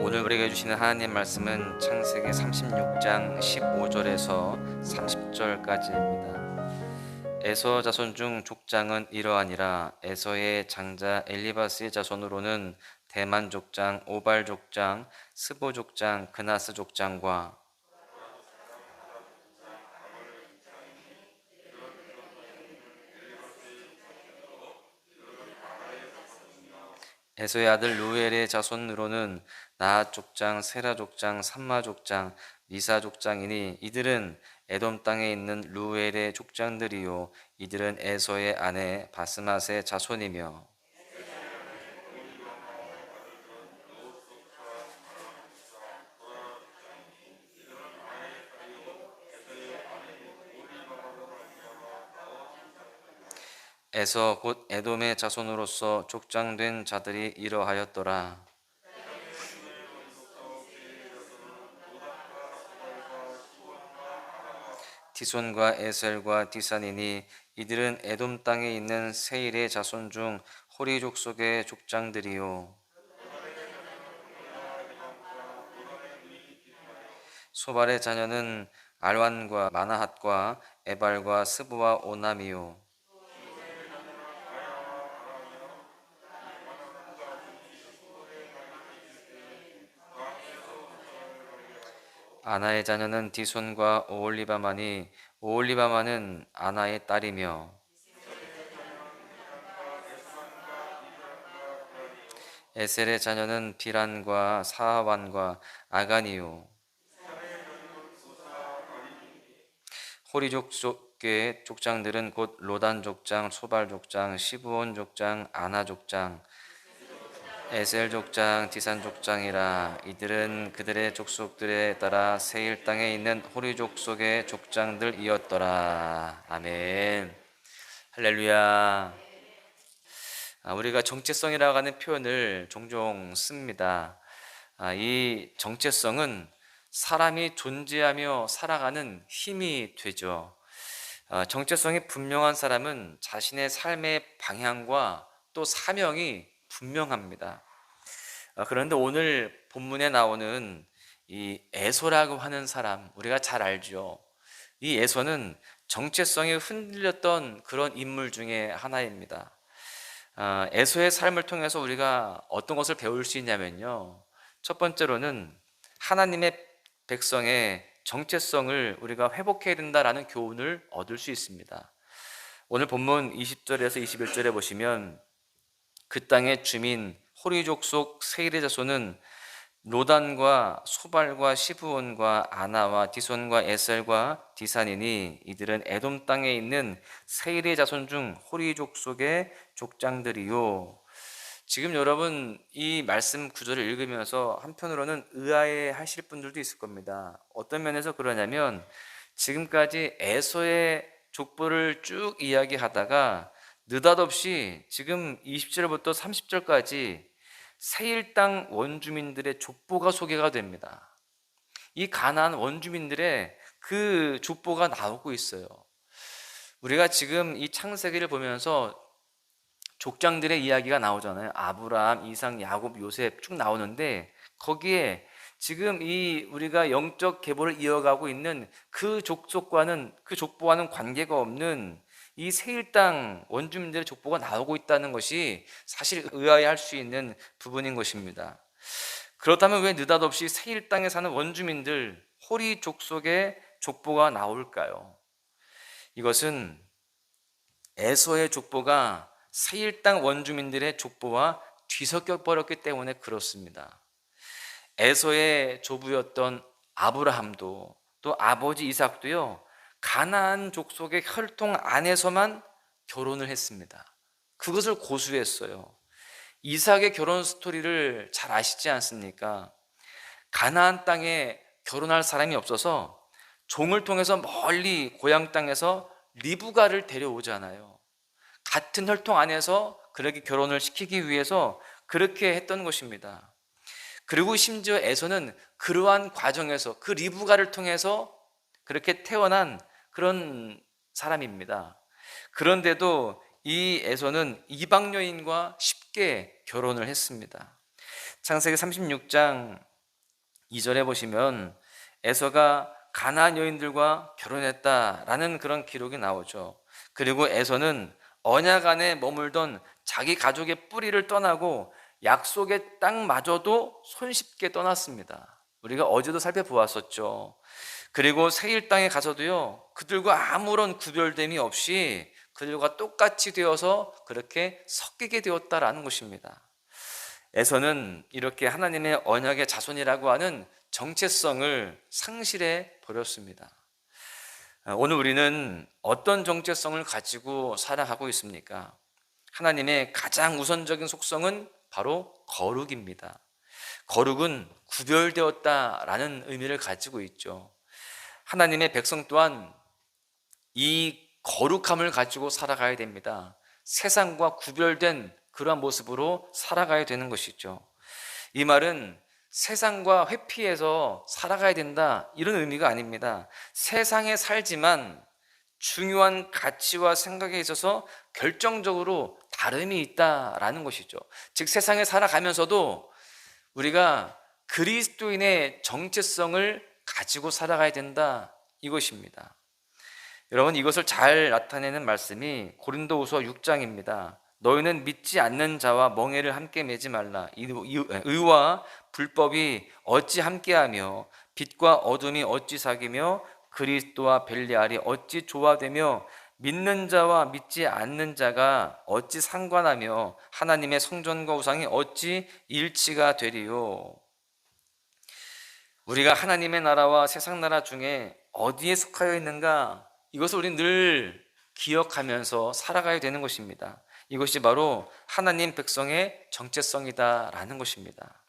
오늘 우리에게 주시는 하나님 말씀은 창세기 36장 15절에서 30절까지입니다. 에서 자손 중 족장은 이러하니라. 에서의 장자 엘리바스의 자손으로는 대만 족장, 오발 족장, 스보 족장, 그나스 족장과 에서의 아들 루엘의 자손으로는 나핫 족장, 세라 족장, 삼마 족장, 미사 족장이니 이들은 에돔 땅에 있는 루엘의 족장들이요 이들은 에서의 아내 바스맛의 자손이며 에서 곧 에돔의 자손으로서 족장된 자들이 이러하였더라. 디손과 에셀과 디산이니 이들은 에돔 땅에 있는 세일의 자손 중 호리 족속의 족장들이요 소발의 자녀는 알완과 마나핫과 에발과 스브와 오남이요 아나의 자녀는 디손과 오홀리바마니 오홀리바마는 아나의 딸이며 에셀의 자녀는 비란과 사하완과 아가니요 호리 족속의 족장들은 곧 로단 족장, 소발 족장, 시브온 족장, 아나 족장, 에셀 족장, 디산 족장이라. 이들은 그들의 족속들에 따라 세일 땅에 있는 호리 족속의 족장들이었더라. 아멘. 할렐루야. 우리가 정체성이라고 하는 표현을 종종 씁니다. 이 정체성은 사람이 존재하며 살아가는 힘이 되죠. 정체성이 분명한 사람은 자신의 삶의 방향과 또 사명이 분명합니다. 그런데 오늘 본문에 나오는 이 에서라고 하는 사람, 우리가 잘 알죠. 이 에서는 정체성이 흔들렸던 그런 인물 중에 하나입니다. 에서의 삶을 통해서 우리가 어떤 것을 배울 수 있냐면요, 첫 번째로는 하나님의 백성의 정체성을 우리가 회복해야 된다라는 교훈을 얻을 수 있습니다. 오늘 본문 20절에서 21절에 보시면 그 땅의 주민 호리 족속 세일의 자손은 로단과 소발과 시브온과 아나와 디손과 에셀과 디산이니 이들은 에돔 땅에 있는 세일의 자손 중 호리 족속의 족장들이요. 지금 여러분 이 말씀 구절을 읽으면서 한편으로는 의아해 하실 분들도 있을 겁니다. 어떤 면에서 그러냐면 지금까지 에서의 족보를 쭉 이야기하다가 느닷없이 지금 20절부터 30절까지 세일 땅 원주민들의 족보가 소개가 됩니다. 이 가나안 원주민들의 그 족보가 나오고 있어요. 우리가 지금 이 창세기를 보면서 족장들의 이야기가 나오잖아요. 아브라함, 이삭, 야곱, 요셉 쭉 나오는데 거기에 지금 이 우리가 영적 계보를 이어가고 있는 그 족속과는 그 족보와는 관계가 없는 이 세일 땅 원주민들의 족보가 나오고 있다는 것이 사실 의아해할 수 있는 부분인 것입니다. 그렇다면 왜 느닷없이 세일 땅에 사는 원주민들 호리 족속의 족보가 나올까요? 이것은 에서의 족보가 세일 땅 원주민들의 족보와 뒤섞여 버렸기 때문에 그렇습니다. 에서의 조부였던 아브라함도 또 아버지 이삭도요, 가나안 족속의 혈통 안에서만 결혼을 했습니다. 그것을 고수했어요. 이삭의 결혼 스토리를 잘 아시지 않습니까? 가나안 땅에 결혼할 사람이 없어서 종을 통해서 멀리 고향 땅에서 리브가를 데려오잖아요. 같은 혈통 안에서 그렇게 결혼을 시키기 위해서 그렇게 했던 것입니다. 그리고 심지어 에서는 그러한 과정에서 그 리브가를 통해서 그렇게 태어난 그런 사람입니다. 그런데도 이 에서는 이방 여인과 쉽게 결혼을 했습니다. 창세기 36장 2절에 보시면 에서가 가나안 여인들과 결혼했다라는 그런 기록이 나오죠. 그리고 에서는 언약 안에 머물던 자기 가족의 뿌리를 떠나고 약속의 땅마저도 손쉽게 떠났습니다. 우리가 어제도 살펴보았었죠. 그리고 세일 땅에 가서도요, 그들과 아무런 구별됨이 없이 그들과 똑같이 되어서 그렇게 섞이게 되었다라는 것입니다. 에서는 이렇게 하나님의 언약의 자손이라고 하는 정체성을 상실해 버렸습니다. 오늘 우리는 어떤 정체성을 가지고 살아가고 있습니까? 하나님의 가장 우선적인 속성은 바로 거룩입니다. 거룩은 구별되었다라는 의미를 가지고 있죠. 하나님의 백성 또한 이 거룩함을 가지고 살아가야 됩니다. 세상과 구별된 그러한 모습으로 살아가야 되는 것이죠. 이 말은 세상과 회피해서 살아가야 된다 이런 의미가 아닙니다. 세상에 살지만 중요한 가치와 생각에 있어서 결정적으로 다름이 있다라는 것이죠. 즉 세상에 살아가면서도 우리가 그리스도인의 정체성을 가지고 살아가야 된다 이것입니다. 여러분, 이것을 잘 나타내는 말씀이 고린도후서 6장입니다. 너희는 믿지 않는 자와 멍에를 함께 매지 말라. 의와 불법이 어찌 함께하며 빛과 어둠이 어찌 사귀며 그리스도와 벨리알이 어찌 조화되며 믿는 자와 믿지 않는 자가 어찌 상관하며 하나님의 성전과 우상이 어찌 일치가 되리요. 우리가 하나님의 나라와 세상 나라 중에 어디에 속하여 있는가, 이것을 우리는 늘 기억하면서 살아가야 되는 것입니다. 이것이 바로 하나님 백성의 정체성이다라는 것입니다.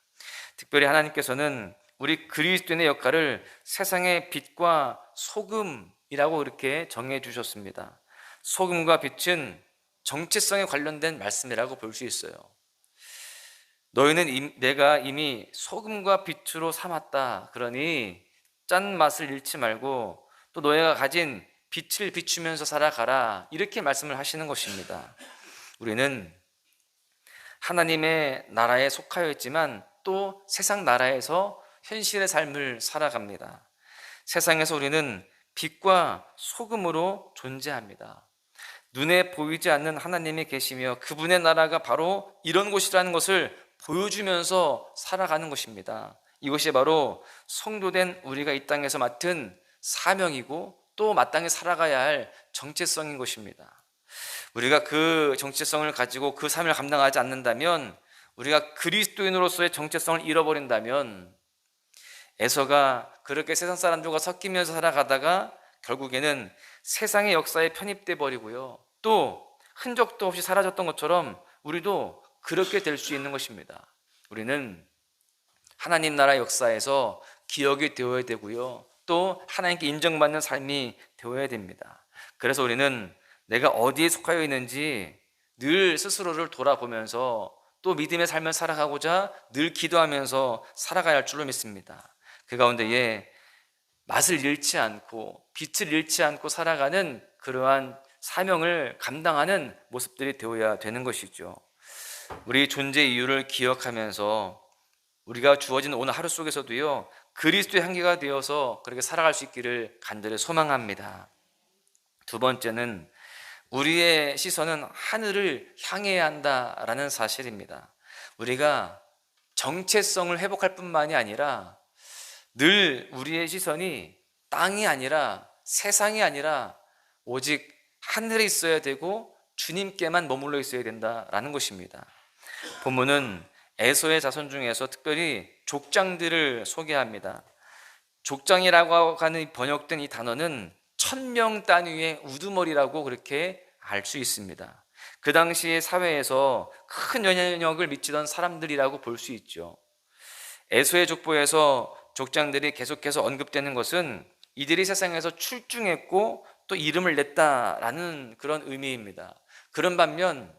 특별히 하나님께서는 우리 그리스도인의 역할을 세상의 빛과 소금이라고 이렇게 정해 주셨습니다. 소금과 빛은 정체성에 관련된 말씀이라고 볼 수 있어요. 너희는 내가 이미 소금과 빛으로 삼았다. 그러니 짠 맛을 잃지 말고 또 너희가 가진 빛을 비추면서 살아가라. 이렇게 말씀을 하시는 것입니다. 우리는 하나님의 나라에 속하여 있지만 또 세상 나라에서 현실의 삶을 살아갑니다. 세상에서 우리는 빛과 소금으로 존재합니다. 눈에 보이지 않는 하나님이 계시며 그분의 나라가 바로 이런 곳이라는 것을 보여주면서 살아가는 것입니다. 이것이 바로 성도된 우리가 이 땅에서 맡은 사명이고 또 마땅히 살아가야 할 정체성인 것입니다. 우리가 그 정체성을 가지고 그 삶을 감당하지 않는다면, 우리가 그리스도인으로서의 정체성을 잃어버린다면 에서가 그렇게 세상 사람들과 섞이면서 살아가다가 결국에는 세상의 역사에 편입돼 버리고요, 또 흔적도 없이 사라졌던 것처럼 우리도 그렇게 될 수 있는 것입니다. 우리는 하나님 나라 역사에서 기억이 되어야 되고요, 또 하나님께 인정받는 삶이 되어야 됩니다. 그래서 우리는 내가 어디에 속하여 있는지 늘 스스로를 돌아보면서 또 믿음의 삶을 살아가고자 늘 기도하면서 살아가야 할 줄로 믿습니다. 그 가운데에 맛을 잃지 않고 빛을 잃지 않고 살아가는 그러한 사명을 감당하는 모습들이 되어야 되는 것이죠. 우리 존재 이유를 기억하면서 우리가 주어진 오늘 하루 속에서도요, 그리스도의 향기가 되어서 그렇게 살아갈 수 있기를 간절히 소망합니다. 두 번째는 우리의 시선은 하늘을 향해야 한다라는 사실입니다. 우리가 정체성을 회복할 뿐만이 아니라 늘 우리의 시선이 땅이 아니라 세상이 아니라 오직 하늘에 있어야 되고 주님께만 머물러 있어야 된다라는 것입니다. 본문은 에서의 자손 중에서 특별히 족장들을 소개합니다. 족장이라고 하는 번역된 이 단어는 1000명 단위의 우두머리라고 그렇게 알 수 있습니다. 그 당시의 사회에서 큰 영향력을 미치던 사람들이라고 볼 수 있죠. 에서의 족보에서 족장들이 계속해서 언급되는 것은 이들이 세상에서 출중했고 또 이름을 냈다라는 그런 의미입니다. 그런 반면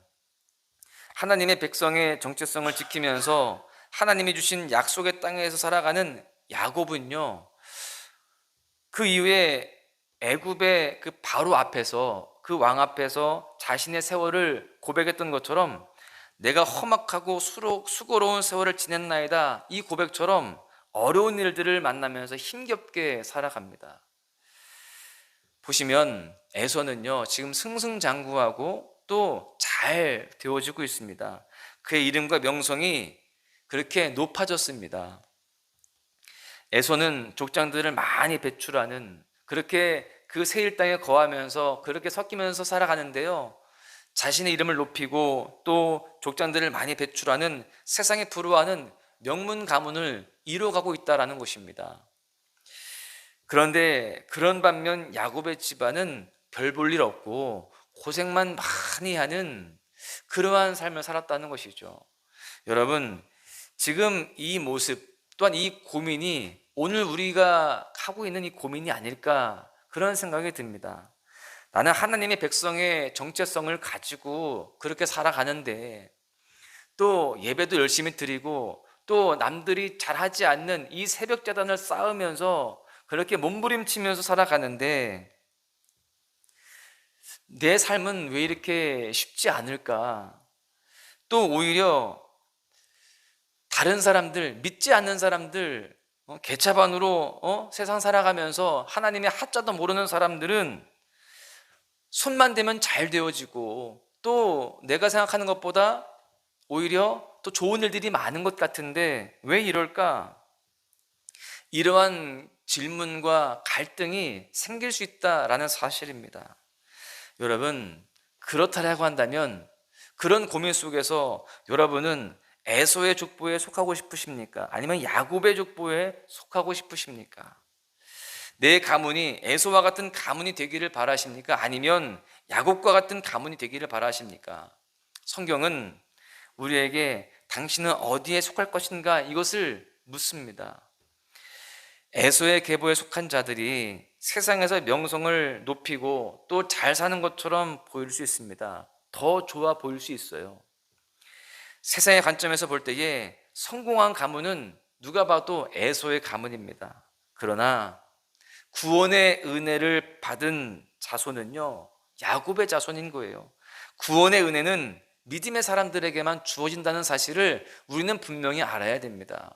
하나님의 백성의 정체성을 지키면서 하나님이 주신 약속의 땅에서 살아가는 야곱은요, 그 이후에 애굽의 그 바로 앞에서, 그 왕 앞에서 자신의 세월을 고백했던 것처럼 내가 험악하고 수고로운 세월을 지냈나이다, 이 고백처럼 어려운 일들을 만나면서 힘겹게 살아갑니다. 보시면 에서는요, 지금 승승장구하고 또 잘 되어지고 있습니다. 그의 이름과 명성이 그렇게 높아졌습니다. 에서는 족장들을 많이 배출하는, 그렇게 그 세일 땅에 거하면서 그렇게 섞이면서 살아가는데요, 자신의 이름을 높이고 또 족장들을 많이 배출하는, 세상에 부러워하는 명문 가문을 이뤄가고 있다라는 것입니다. 그런데 그런 반면 야곱의 집안은 별 볼 일 없고 고생만 많이 하는 그러한 삶을 살았다는 것이죠. 여러분, 지금 이 모습 또한 이 고민이 오늘 우리가 하고 있는 이 고민이 아닐까, 그런 생각이 듭니다. 나는 하나님의 백성의 정체성을 가지고 그렇게 살아가는데, 또 예배도 열심히 드리고 또 남들이 잘하지 않는 이 새벽 제단을 쌓으면서 그렇게 몸부림치면서 살아가는데, 내 삶은 왜 이렇게 쉽지 않을까? 또 오히려 다른 사람들, 믿지 않는 사람들, 개차반으로 세상 살아가면서 하나님의 하자도 모르는 사람들은 손만 대면 잘 되어지고 또 내가 생각하는 것보다 오히려 또 좋은 일들이 많은 것 같은데 왜 이럴까? 이러한 질문과 갈등이 생길 수 있다라는 사실입니다. 여러분, 그렇다라고 한다면 그런 고민 속에서 여러분은 에서의 족보에 속하고 싶으십니까? 아니면 야곱의 족보에 속하고 싶으십니까? 내 가문이 에서와 같은 가문이 되기를 바라십니까? 아니면 야곱과 같은 가문이 되기를 바라십니까? 성경은 우리에게 당신은 어디에 속할 것인가, 이것을 묻습니다. 에서의 계보에 속한 자들이 세상에서 명성을 높이고 또 잘 사는 것처럼 보일 수 있습니다. 더 좋아 보일 수 있어요. 세상의 관점에서 볼 때에 성공한 가문은 누가 봐도 에서의 가문입니다. 그러나 구원의 은혜를 받은 자손은요, 야곱의 자손인 거예요. 구원의 은혜는 믿음의 사람들에게만 주어진다는 사실을 우리는 분명히 알아야 됩니다.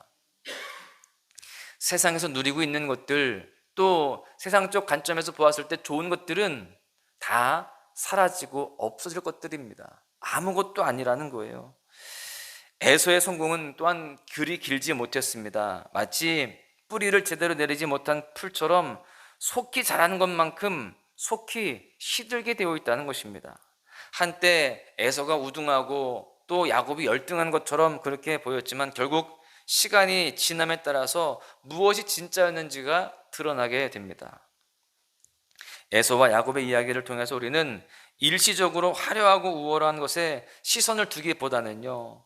세상에서 누리고 있는 것들, 또 세상적 관점에서 보았을 때 좋은 것들은 다 사라지고 없어질 것들입니다. 아무것도 아니라는 거예요. 에서의 성공은 또한 그리 길지 못했습니다. 마치 뿌리를 제대로 내리지 못한 풀처럼 속히 자라는 것만큼 속히 시들게 되어 있다는 것입니다. 한때 에서가 우등하고 또 야곱이 열등한 것처럼 그렇게 보였지만 결국 시간이 지남에 따라서 무엇이 진짜였는지가 드러나게 됩니다. 에서와 야곱의 이야기를 통해서 우리는 일시적으로 화려하고 우월한 것에 시선을 두기보다는요,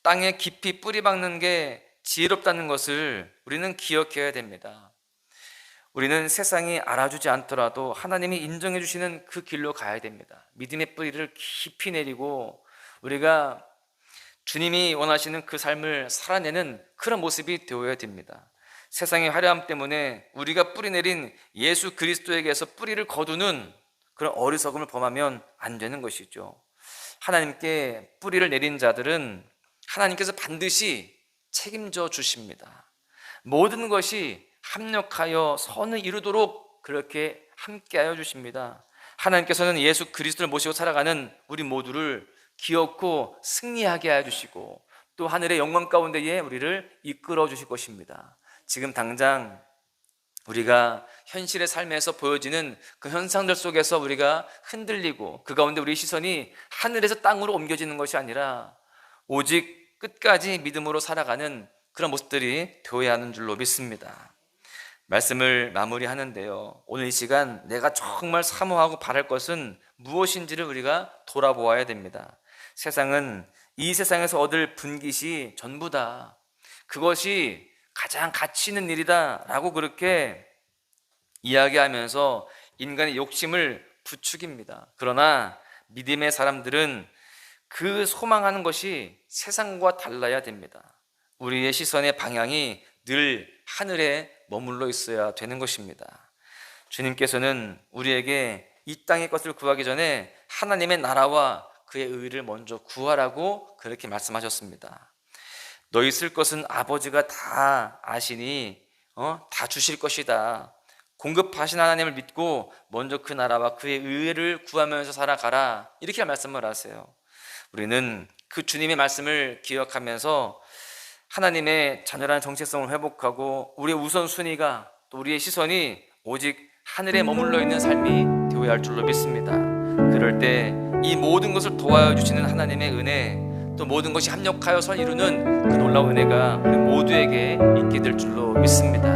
땅에 깊이 뿌리 박는 게 지혜롭다는 것을 우리는 기억해야 됩니다. 우리는 세상이 알아주지 않더라도 하나님이 인정해 주시는 그 길로 가야 됩니다. 믿음의 뿌리를 깊이 내리고 우리가 주님이 원하시는 그 삶을 살아내는 그런 모습이 되어야 됩니다. 세상의 화려함 때문에 우리가 뿌리 내린 예수 그리스도에게서 뿌리를 거두는 그런 어리석음을 범하면 안 되는 것이죠. 하나님께 뿌리를 내린 자들은 하나님께서 반드시 책임져 주십니다. 모든 것이 합력하여 선을 이루도록 그렇게 함께하여 주십니다. 하나님께서는 예수 그리스도를 모시고 살아가는 우리 모두를 기억고 승리하게 하여 주시고 또 하늘의 영광 가운데에 우리를 이끌어 주실 것입니다. 지금 당장 우리가 현실의 삶에서 보여지는 그 현상들 속에서 우리가 흔들리고 그 가운데 우리 시선이 하늘에서 땅으로 옮겨지는 것이 아니라 오직 끝까지 믿음으로 살아가는 그런 모습들이 되어야 하는 줄로 믿습니다. 말씀을 마무리하는데요, 오늘 이 시간 내가 정말 사모하고 바랄 것은 무엇인지를 우리가 돌아보아야 됩니다. 세상은 이 세상에서 얻을 분깃이 전부다, 그것이 가장 가치 있는 일이다 라고 그렇게 이야기하면서 인간의 욕심을 부추깁니다. 그러나 믿음의 사람들은 그 소망하는 것이 세상과 달라야 됩니다. 우리의 시선의 방향이 늘 하늘에 머물러 있어야 되는 것입니다. 주님께서는 우리에게 이 땅의 것을 구하기 전에 하나님의 나라와 그의 의를 먼저 구하라고 그렇게 말씀하셨습니다. 너희 쓸 것은 아버지가 다 아시니 다 주실 것이다. 공급하신 하나님을 믿고 먼저 그 나라와 그의 의를 구하면서 살아가라. 이렇게 말씀을 하세요. 우리는 그 주님의 말씀을 기억하면서 하나님의 자녀라는 정체성을 회복하고 우리의 우선순위가 또 우리의 시선이 오직 하늘에 머물러 있는 삶이 되어야 할 줄로 믿습니다. 그럴 때 이 모든 것을 도와주시는 하나님의 은혜, 또 모든 것이 합력하여 선 이루는 그 놀라운 은혜가 우리 모두에게 있게 될 줄로 믿습니다.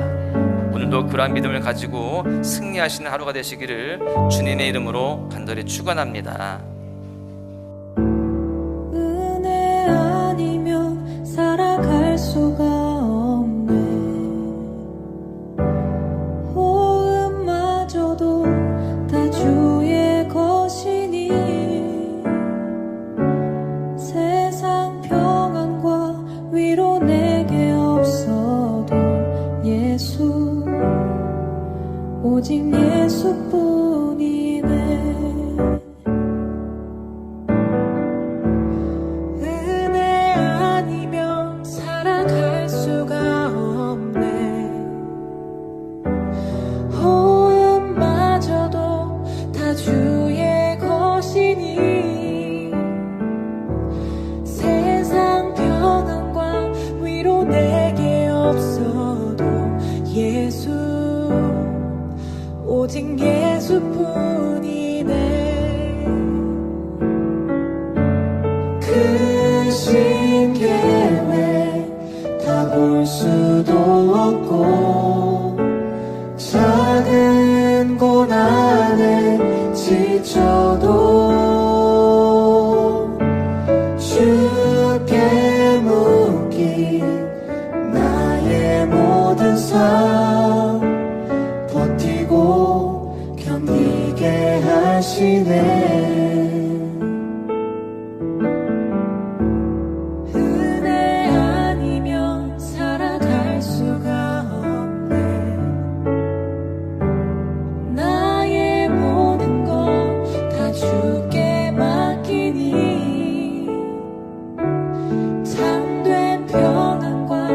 오늘도 그러한 믿음을 가지고 승리하시는 하루가 되시기를 주님의 이름으로 간절히 축원합니다. 은혜 아니면 살아갈 수가 없네. 호흡마저도 다 주의 것이니 세상 평안과 위로 내게 없어도 예수, 오직 예수뿐이네. 은혜 아니면 살아갈 수가 없네. 호흡마저도 다 주의 것이니 세상 평안과 위로 내게 없어도 예수, 오직 예수뿐이네. 크신 계획 다 볼 수도 없고 작은 고난에 지쳐도 주께 묶인 나의 모든 삶 버티고 견디게 하시네. 은혜 아니면 살아갈 수가 없네. 나의 모든 것 다 주께 맡기니 참된 평안과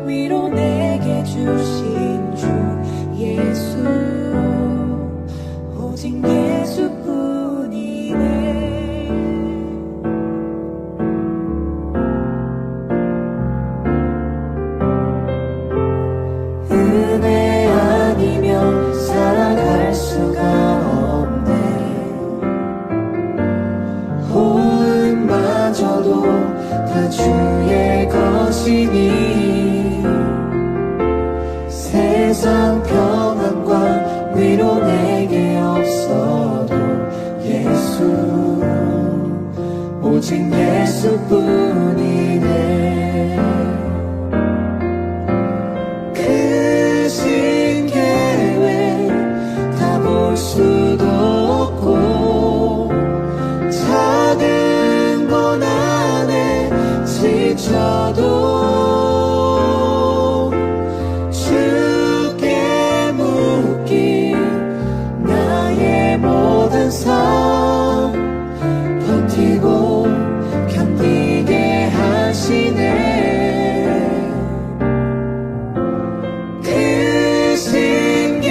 위로 내게 주신 주 예수, 오직 예수뿐이네. 은혜 아니면 살아갈 수가 없네. 호흡마저도 다 주의 것이니 세상 평안과 위로 내게 없어도 예수, 오직 예수뿐이네. 크신 계획 다 볼 수도 없고 작은 고난에 지쳐도 주께 묶인 나의 모든 삶 버티고 견디게 하시네. 크신 계획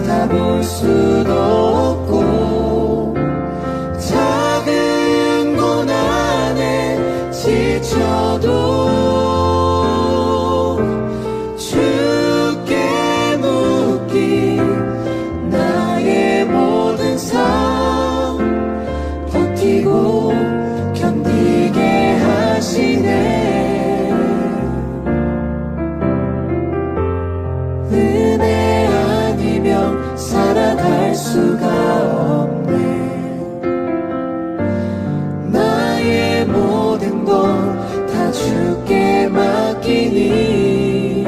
다 볼 수도 없고 작은 고난에 지쳐도 주께 묶인 나의 모든 삶 버티고 견디게 하시네. 은혜 아니면 살아갈 수가 없네. 나의 모든 것 다 주께 맡기니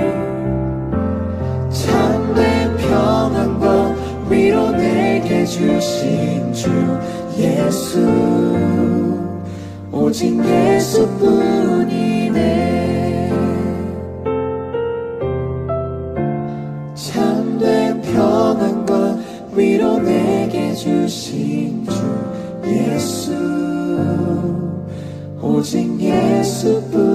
참된 평안과 위로 내게 주신 주 예수, 오직 예수뿐이네. 참된 평안과 위로 내게 주신 주 예수, 오직 예수뿐